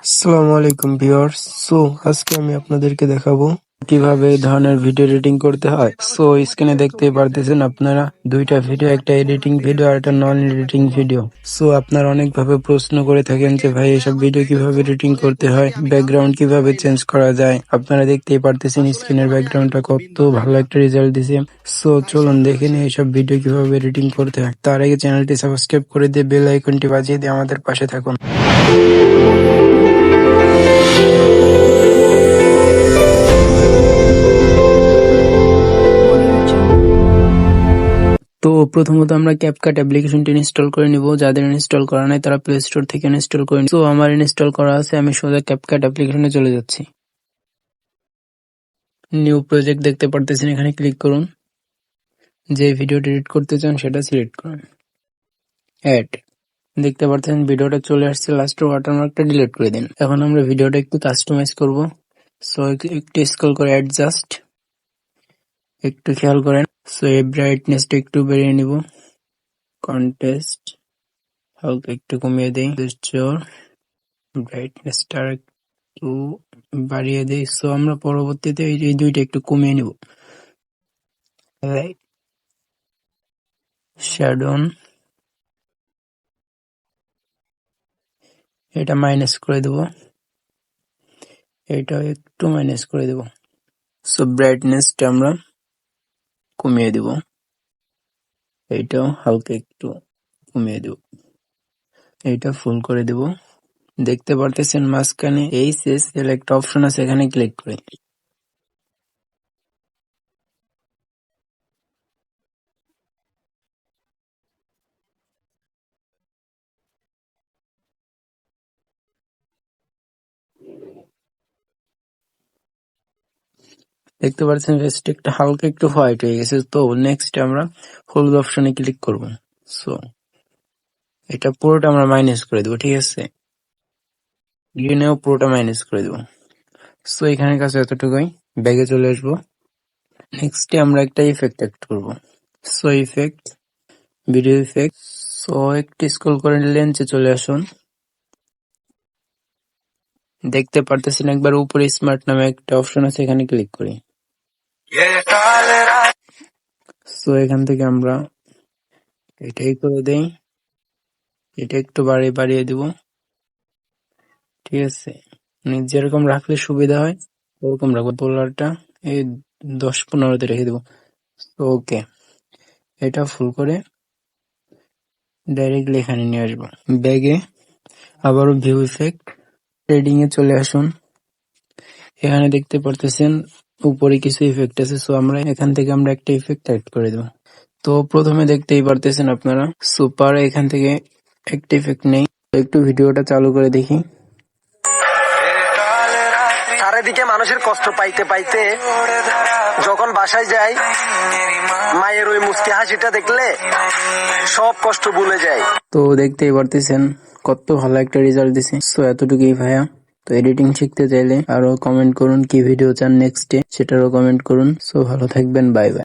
আসসালামু আলাইকুম ভিউয়ার্স। আজকে আমি আপনাদেরকে দেখাবো কিভাবে এই ধরনের ভিডিও এডিটিং করতে হয়। স্ক্রিনে দেখতেই পারতেছেন আপনারা দুইটা ভিডিও, একটা এডিটিং ভিডিও আর একটা নন এডিটিং ভিডিও। আপনারা অনেকভাবে প্রশ্ন করে থাকেন যে ভাই এসব ভিডিও কিভাবে এডিটিং করতে হয়, ব্যাকগ্রাউন্ড কিভাবে চেঞ্জ করা যায়। আপনারা দেখতেই পারতেছেন স্ক্রিনের ব্যাকগ্রাউন্ডটা কত ভালো একটা রেজাল্ট দিছে। চলুন দেখে নিই এসব ভিডিও কিভাবে এডিটিং করতে হয়। তার আগে চ্যানেলটি সাবস্ক্রাইব করে দিয়ে বেল আইকনটি বাজিয়ে দিয়ে আমাদের পাশে থাকুন। প্রথমত আমরা ক্যাপকাট অ্যাপ্লিকেশনটি ইনস্টল করে নিব। যাদের ইনস্টল করা নাই তারা প্লে স্টোর থেকে ইনস্টল করে নিব। আমার ইনস্টল করা আছে, আমি সোজা ক্যাপকাট অ্যাপ্লিকেশনে চলে যাচ্ছি। নিউ প্রজেক্ট দেখতে পারতেছেন, এখানে ক্লিক করুন। যে ভিডিওটি এডিট করতে চান সেটা সিলেক্ট করুন। অ্যাড দেখতে পারতেছেন ভিডিওটা চলে আসছে, লাস্টের ওয়াটারমার্কটা ডিলিট করে দিন। এখন আমরা ভিডিওটা একটু কাস্টমাইজ করব। একটু স্ক্রল করে অ্যাডজাস্ট, একটু খেয়াল করেন। এই ব্রাইটনেসটা একটু বাড়িয়ে নিব, কন্টেস্ট হালকা একটু কমিয়ে দেই, ব্রাইটনেসটা একটু বাড়িয়ে দেই। আমরা পরবর্তীতে এই দুইটা একটু কমিয়ে নিব। শ্যাডো এটা মাইনাস করে দেব, এটাও একটু মাইনাস করে দেব। ব্রাইটনেসটা আমরা কমিয়ে দেব, এইটাও হালকা একটু কমিয়ে দেব, এইটা ফুল করে দেব। দেখতে পারতেছেন মাঝখানে সিলেক্ট অপশন আছে, এখানে ক্লিক করে দেখতে পাচ্ছেন রেস্ট্রিক্ট হালকা একটু হোয়াইট হয়ে গেছে। নেক্সট আমরা হলুদ অপশনে ক্লিক করব। এটা পুরোটা আমরা মাইনাস করে দেবো, ঠিক আছে। গ্রিনেও পুরোটা মাইনাস করে দেবো। এখানে কাছে এতটুকুই, ব্যাগে চলে আসবো। নেক্সটে আমরা একটা ইফেক্ট অ্যাড করবো। Effect, video effect. একটু স্ক্রল করে লেন্সে চলে আসুন। দেখতে পারতেছেন একবার উপরে স্মার্ট নামে একটা অপশন আছে, এখানে ক্লিক করি। এখান থেকে আমরা এটাই করে দেই, এটা একটু বাড়িয়ে দিব, ঠিক আছে। যেরকম রাখলে সুবিধা হয় ওরকম রাখবো। পোলারটা এই 10-15-তে রেখে দেবো। ওকে, এটা ফুল করে ডাইরেক্টলি এখানে নিয়ে আসবো। ব্যাগে আবারও ভিউ ইফেক্ট, ট্রেডিং এ চলে আসুন। এখানে দেখতে পারতেছেন উপরে কিছু ইফেক্ট আছে। আমরা এখান থেকে আমরা একটা ইফেক্ট অ্যাড করে দেবো। প্রথমে দেখতেই পারতেছেন আপনারা সুপার, এখান থেকে একটা ইফেক্ট নেই। একটু ভিডিওটা চালু করে দেখি। চারিদিকে মানুষের কষ্ট পাইতে পাইতে যখন বাসায় যাই, মায়ের ওই মুচকি হাসিটা দেখলে সব কষ্ট ভুলে যায়। দেখতেই পারতেছেন কত ভালো একটা রেজাল্ট দিছে। এতটুকুই ভাইয়া। এডিটিং শিখতে চাইলে আরো কমেন্ট করুন কি ভিডিও চান নেক্সটে, সেটারও কমেন্ট করুন। ভালো থাকবেন, বাই বাই।